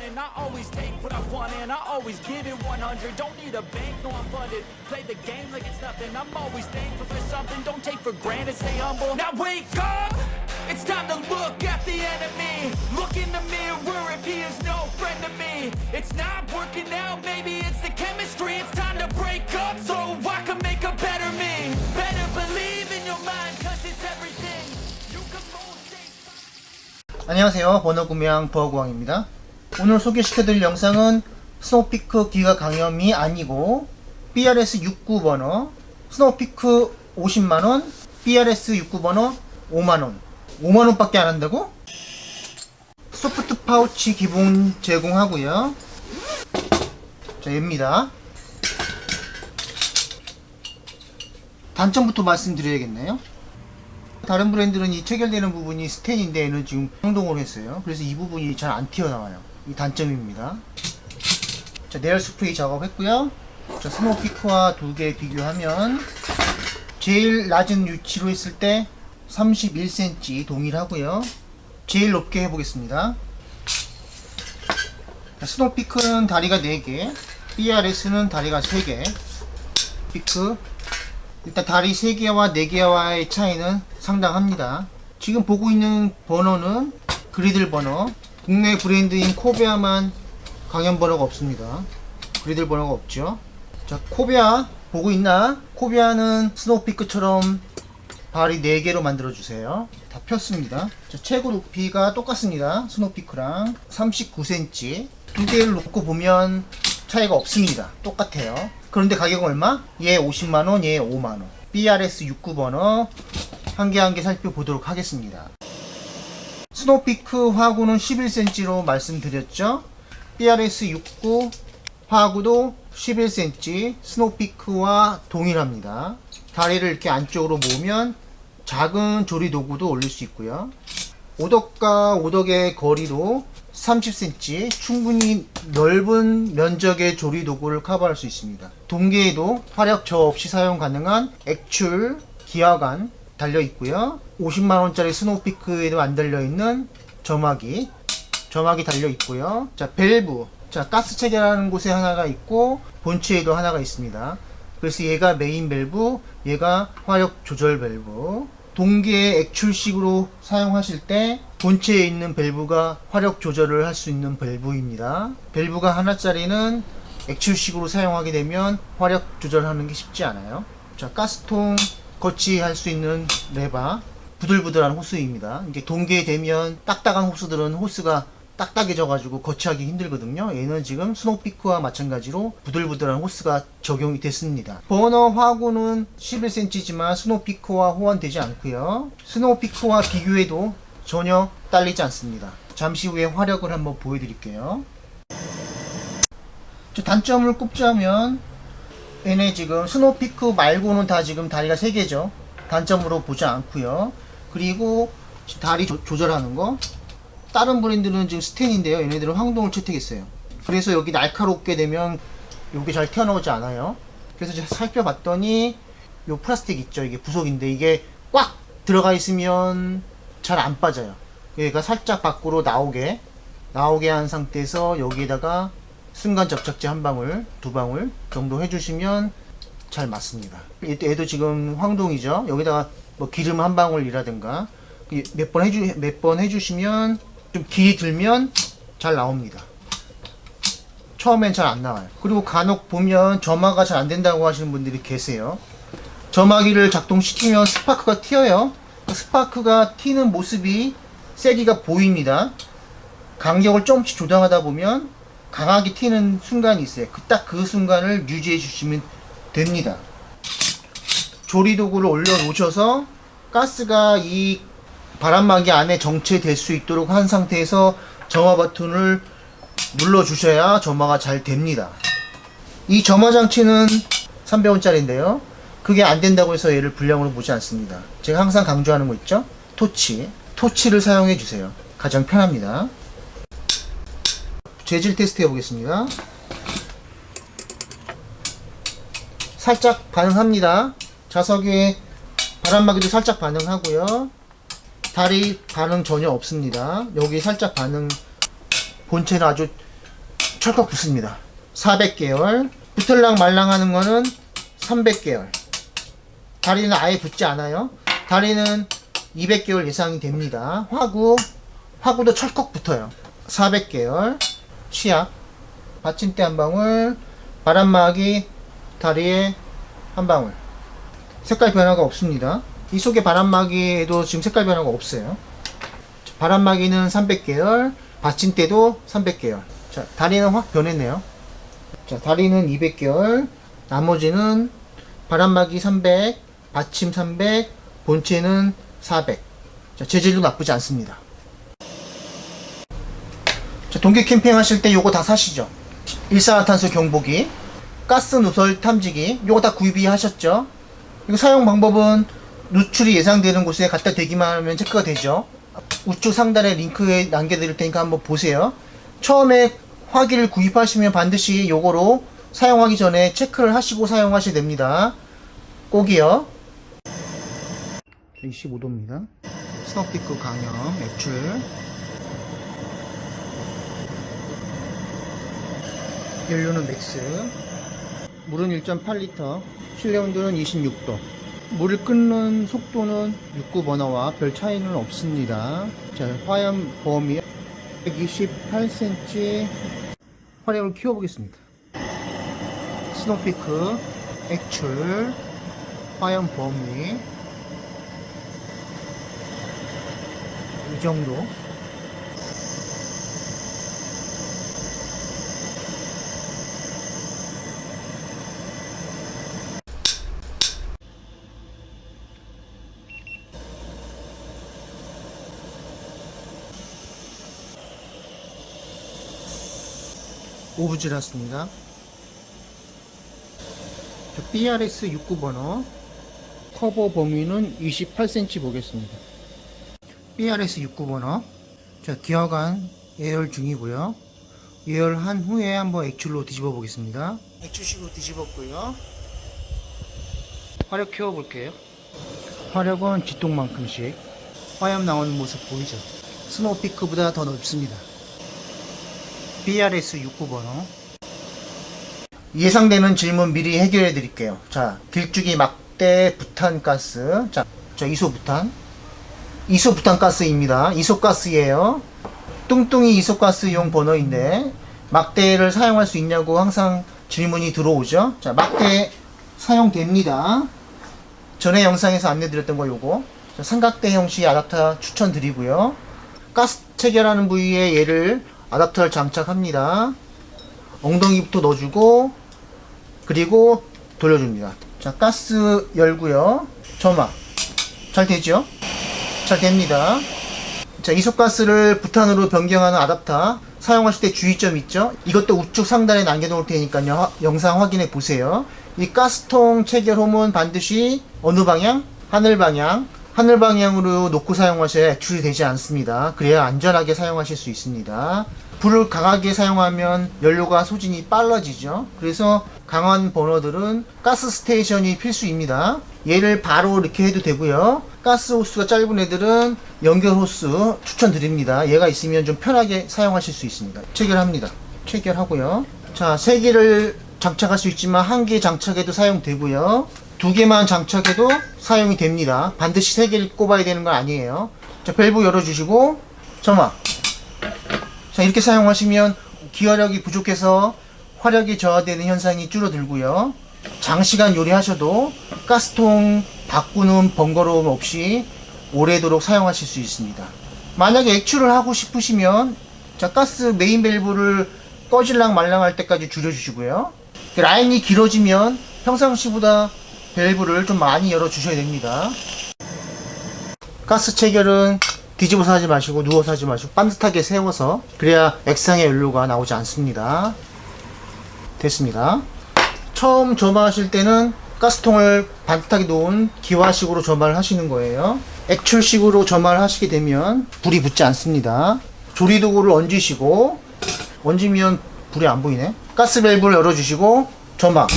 running. I always take what I want and I always give it 100. Don't need a bank, no I'm funded. Play the game like it's nothing. I'm always thankful for something. Don't take for granted, stay humble. Now wake up! It's time to look at the enemy. Look in the mirror if he is no friend to me. It's not working out, maybe it's the chemistry. It's time to break up so I can make a better me. Better believe in your mind, cause it's everything. You can mold, shape. 안녕하세요. 번호구매왕 버거왕입니다. 오늘 소개시켜드릴 영상은 스노우피크 기가 강염이 아니고 BRS 69번호 스노우피크 50만원, BRS 69번호 5만원 5만원 밖에 안 한다고? 소프트 파우치 기본 제공하고요. 자, 얘입니다. 단점부터 말씀드려야겠네요. 다른 브랜드는 이 체결되는 부분이 스텐인데 얘는 지금 행동을 했어요. 그래서 이 부분이 잘 안 튀어나와요. 이 단점입니다. 자, 네일 스프레이 작업했고요. 자, 스노우피크와 두 개 비교하면 제일 낮은 위치로 했을 때 31cm 동일하고요. 제일 높게 해보겠습니다. 자, 스노우피크는 다리가 4개, BRS는 다리가 3개. 피크 일단 다리 3개와 4개와의 차이는 상당합니다. 지금 보고 있는 번호는 그리들 번호. 국내 브랜드인 코베아만 강연 번호가 없습니다. 그리들 번호가 없죠. 자, 코베아 보고 있나? 코베아는 스노우피크처럼 발이 4개로 만들어주세요. 다 폈습니다. 자, 최고 높이가 똑같습니다. 스노우피크랑 39cm. 두 개를 놓고 보면 차이가 없습니다. 똑같아요. 그런데 가격은 얼마? 얘 50만원, 얘 5만원. BRS 69번호 한 개 한 개 살펴보도록 하겠습니다. 스노우피크 화구는 11cm로 말씀드렸죠. BRS 69 화구도 11cm, 스노우피크와 동일합니다. 다리를 이렇게 안쪽으로 모으면 작은 조리 도구도 올릴 수 있고요. 오덕과 오덕의 거리도 30cm, 충분히 넓은 면적의 조리 도구를 커버할 수 있습니다. 동계에도 화력 저 없이 사용 가능한 액출 기화관 달려 있고요. 50만원짜리 스노우피크에도 안 달려 있는 점화기 달려 있고요. 자, 밸브. 자, 가스 체결하는 곳에 하나가 있고 본체에도 하나가 있습니다. 그래서 얘가 메인 밸브, 얘가 화력 조절 밸브. 동계의 액출식으로 사용하실 때 본체에 있는 밸브가 화력 조절을 할 수 있는 밸브입니다. 밸브가 하나짜리는 액출식으로 사용하게 되면 화력 조절하는 게 쉽지 않아요. 자, 가스통 거치할 수 있는 레바, 부들부들한 호스입니다. 이제 동계에 되면 딱딱한 호스들은 호스가 딱딱해져 가지고 거치하기 힘들거든요. 얘는 지금 스노우피크와 마찬가지로 부들부들한 호스가 적용이 됐습니다. 버너 화구는 11cm지만 스노우피크와 호환되지 않고요. 스노우피크와 비교해도 전혀 딸리지 않습니다. 잠시 후에 화력을 한번 보여드릴게요. 단점을 꼽자면 얘네 지금 스노우피크 말고는 다 지금 다리가 3개죠. 단점으로 보지 않고요. 그리고 다리 조절하는 거, 다른 브랜드는 지금 스텐인데요. 얘네들은 황동을 채택했어요. 그래서 여기 날카롭게 되면 여기 잘 튀어나오지 않아요. 그래서 제가 살펴봤더니 요 플라스틱 있죠. 이게 부속인데 이게 꽉 들어가 있으면 잘 안 빠져요. 얘가 살짝 밖으로 나오게 한 상태에서 여기에다가 순간 접착제 한 방울, 2방울 정도 해주시면 잘 맞습니다. 얘도 지금 황동이죠. 여기다가 뭐 기름 한 방울이라든가 몇 번 해주시면 좀 길이 들면 잘 나옵니다. 처음엔 잘 안 나와요. 그리고 간혹 보면 점화가 잘 안 된다고 하시는 분들이 계세요. 점화기를 작동시키면 스파크가 튀어요. 스파크가 튀는 모습이 세기가 보입니다. 간격을 조금씩 조정하다 보면 강하게 튀는 순간이 있어요. 딱 그 순간을 유지해 주시면 됩니다. 조리도구를 올려 놓으셔서 가스가 이 바람막이 안에 정체될 수 있도록 한 상태에서 점화 버튼을 눌러 주셔야 점화가 잘 됩니다. 이 점화 장치는 300원짜리인데요. 그게 안 된다고 해서 얘를 불량으로 보지 않습니다. 제가 항상 강조하는 거 있죠? 토치를 사용해 주세요. 가장 편합니다. 재질 테스트 해보겠습니다. 살짝 반응합니다. 자석에 바람막이도 살짝 반응하고요. 다리 반응 전혀 없습니다. 여기 살짝 반응, 본체는 아주 철컥 붙습니다. 400개열. 붙을랑 말랑 하는 거는 300개열. 다리는 아예 붙지 않아요. 다리는 200개월 예상이 됩니다. 화구도 철컥 붙어요. 400개열. 치약, 받침대 한 방울, 바람막이 다리에 한 방울. 색깔 변화가 없습니다. 이 속에 바람막이에도 지금 색깔 변화가 없어요. 바람막이는 300개열, 받침대도 300개열. 자, 다리는 확 변했네요. 자, 다리는 200개열, 나머지는 바람막이 300, 받침 300, 본체는 400. 자, 재질도 나쁘지 않습니다. 자, 동계 캠핑 하실 때 요거 다 사시죠. 일산화탄소 경보기, 가스 누설 탐지기, 요거 다 구입이 하셨죠. 이거 사용 방법은 누출이 예상되는 곳에 갖다 대기만 하면 체크가 되죠. 우측 상단에 링크에 남겨드릴 테니까 한번 보세요. 처음에 화기를 구입하시면 반드시 요거로 사용하기 전에 체크를 하시고 사용하셔야 됩니다. 꼭이요. 25도입니다. 스노피크 강염 액출. 연료는 맥스. 물은 1.8리터. 실내 온도는 26도. 물을 끓는 속도는 6구버너와 별 차이는 없습니다. 자, 화염 범위 128cm. 화력을 키워보겠습니다. 스노피크 액출. 화염 범위 이 정도. 오브 지났습니다. BRS 69번호 커버 범위는 28cm 보겠습니다. BRS 69번호. 자, 기어간 예열 중이고요. 예열한 후에 한번 액출로 뒤집어 보겠습니다. 액출식으로 뒤집었고요. 화력 키워 볼게요. 화력은 쥐똥만큼씩. 화염 나오는 모습 보이죠? 스노우피크보다 더 넓습니다. BRS 69번호. 예상되는 질문 미리 해결해 드릴게요. 자, 길쭉이 막대 부탄가스. 자, 이소부탄. 이소부탄가스입니다. 이소가스예요. 뚱뚱이 이소가스용 버너인데 막대를 사용할 수 있냐고 항상 질문이 들어오죠. 자, 막대 사용됩니다. 전에 영상에서 안내 드렸던 거 요거. 자, 삼각대 형식 아답터 추천드리고요. 가스 체결하는 부위에 얘를 아답터를 장착합니다. 엉덩이부터 넣어주고 그리고 돌려줍니다. 자, 가스 열고요. 점화 잘 되죠? 잘 됩니다. 자, 이소가스를 부탄으로 변경하는 아답터 사용하실 때 주의점 있죠? 이것도 우측 상단에 남겨놓을 테니까요. 영상 확인해 보세요. 이 가스통 체결 홈은 반드시 어느 방향? 하늘 방향. 하늘 방향으로 놓고 사용하셔야 액출이 되지 않습니다. 그래야 안전하게 사용하실 수 있습니다. 불을 강하게 사용하면 연료가 소진이 빨라지죠. 그래서 강한 버너들은 가스 스테이션이 필수입니다. 얘를 바로 이렇게 해도 되고요. 가스 호스가 짧은 애들은 연결 호스 추천드립니다. 얘가 있으면 좀 편하게 사용하실 수 있습니다. 체결합니다. 체결하고요. 자, 3개를 장착할 수 있지만 1개 장착해도 사용되고요. 2개만 장착해도 사용이 됩니다. 반드시 3개를 꼽아야 되는 건 아니에요. 자, 밸브 열어주시고 점화. 자, 이렇게 사용하시면 기화력이 부족해서 화력이 저하되는 현상이 줄어들고요. 장시간 요리하셔도 가스통 바꾸는 번거로움 없이 오래도록 사용하실 수 있습니다. 만약에 액출을 하고 싶으시면 자, 가스 메인 밸브를 꺼질랑 말랑 할 때까지 줄여주시고요. 라인이 길어지면 평상시보다 밸브를 좀 많이 열어주셔야 됩니다. 가스 체결은 뒤집어서 하지 마시고 누워서 하지 마시고 반듯하게 세워서 그래야 액상의 연료가 나오지 않습니다. 됐습니다. 처음 점화하실 때는 가스통을 반듯하게 놓은 기화식으로 점화를 하시는 거예요. 액출식으로 점화를 하시게 되면 불이 붙지 않습니다. 조리도구를 얹으시고 얹으면 불이 안 보이네. 가스 밸브를 열어주시고 점화.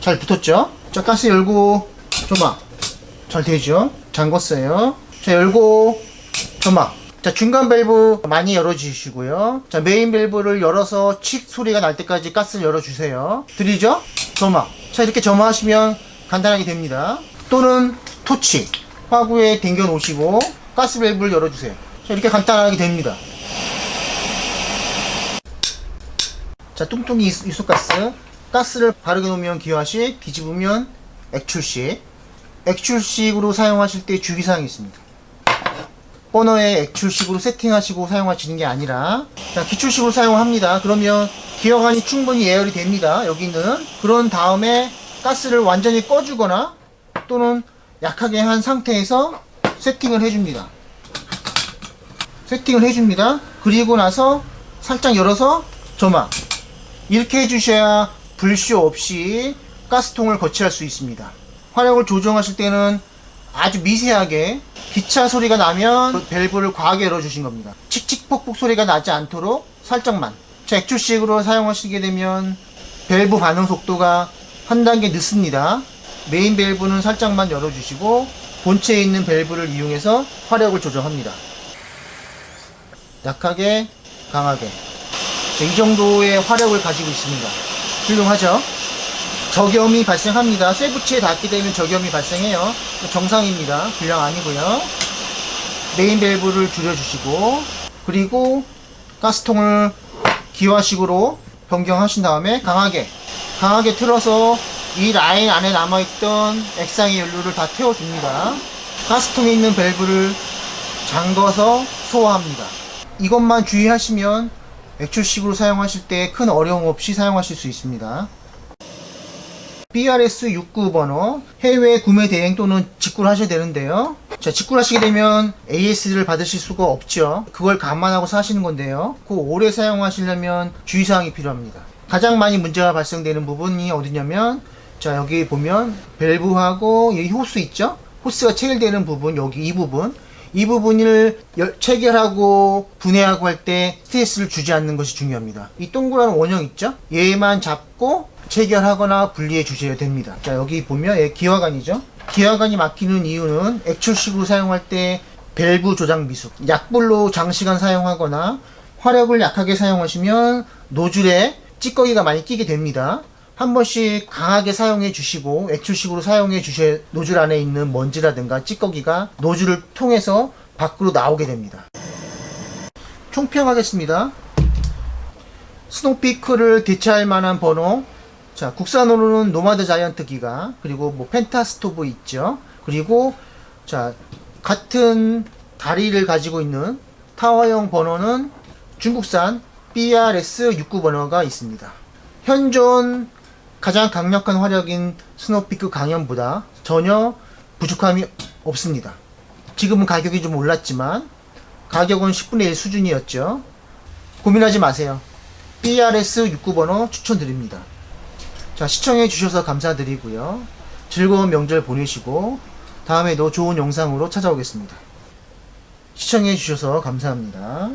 잘 붙었죠? 자, 가스 열고 점화. 잘 되죠? 잠궜어요. 자, 열고 점화. 자, 중간 밸브 많이 열어주시고요. 자, 메인 밸브를 열어서 칙 소리가 날 때까지 가스를 열어주세요. 들리죠? 점화. 자, 이렇게 점화하시면 간단하게 됩니다. 또는 토치. 화구에 당겨 놓으시고 가스 밸브를 열어주세요. 자, 이렇게 간단하게 됩니다. 자, 뚱뚱이 이소가스. 가스를 바르게 놓으면 기화식, 뒤집으면 액출식. 액출식으로 사용하실 때 주의사항이 있습니다. 버너에 액출식으로 세팅하시고 사용하시는 게 아니라 자, 기출식으로 사용합니다. 그러면 기어관이 충분히 예열이 됩니다. 여기는. 그런 다음에 가스를 완전히 꺼주거나 또는 약하게 한 상태에서 세팅을 해줍니다. 세팅을 해줍니다. 그리고 나서 살짝 열어서 점화. 이렇게 해주셔야 불쇼 없이 가스통을 거치할 수 있습니다. 화력을 조정하실 때는 아주 미세하게 기차 소리가 나면 밸브를 과하게 열어주신 겁니다. 칙칙폭폭 소리가 나지 않도록 살짝만. 자, 액출식으로 사용하시게 되면 밸브 반응 속도가 한 단계 늦습니다. 메인 밸브는 살짝만 열어주시고 본체에 있는 밸브를 이용해서 화력을 조정합니다. 약하게, 강하게. 자, 이 정도의 화력을 가지고 있습니다. 훌륭하죠? 저겸이 발생합니다. 쇠붙이에 닿게 되면 저겸이 발생해요. 정상입니다. 불량 아니고요. 메인 밸브를 줄여주시고 그리고 가스통을 기화식으로 변경하신 다음에 강하게 틀어서 이 라인 안에 남아있던 액상의 연료를 다 태워줍니다. 가스통에 있는 밸브를 잠궈서 소화합니다. 이것만 주의하시면 액출식으로 사용하실 때 큰 어려움 없이 사용하실 수 있습니다. BRS69 번호 해외 구매 대행 또는 직구를 하셔야 되는데요. 자, 직구를 하시게 되면 AS를 받으실 수가 없죠. 그걸 감안하고 사시는 건데요. 그 오래 사용하시려면 주의사항이 필요합니다. 가장 많이 문제가 발생되는 부분이 어디냐면 자, 여기 보면 밸브하고 이 호스 있죠? 호스가 체결되는 부분, 여기 이 부분을 체결하고 분해하고 할 때 스트레스를 주지 않는 것이 중요합니다. 이 동그란 원형 있죠? 얘만 잡고 체결하거나 분리해 주셔야 됩니다. 자, 여기 보면 얘 기화관이죠? 기화관이 막히는 이유는 액출식으로 사용할 때 밸브 조작 미숙, 약불로 장시간 사용하거나 화력을 약하게 사용하시면 노즐에 찌꺼기가 많이 끼게 됩니다. 한 번씩 강하게 사용해 주시고 액출식으로 사용해 주셔야 노즐 안에 있는 먼지라든가 찌꺼기가 노즐을 통해서 밖으로 나오게 됩니다. 총평하겠습니다. 스노피크를 대체할 만한 번호. 자, 국산으로는 노마드 자이언트 기가, 그리고 뭐 펜타스토브 있죠. 그리고 자, 같은 다리를 가지고 있는 타워형 번호는 중국산 BRS69 번호가 있습니다. 현존 가장 강력한 화력인 스노피크 강연보다 전혀 부족함이 없습니다. 지금은 가격이 좀 올랐지만 가격은 10분의 1 수준이었죠. 고민하지 마세요. BRS69 번호 추천드립니다. 자, 시청해 주셔서 감사드리고요. 즐거운 명절 보내시고 다음에도 좋은 영상으로 찾아오겠습니다. 시청해 주셔서 감사합니다.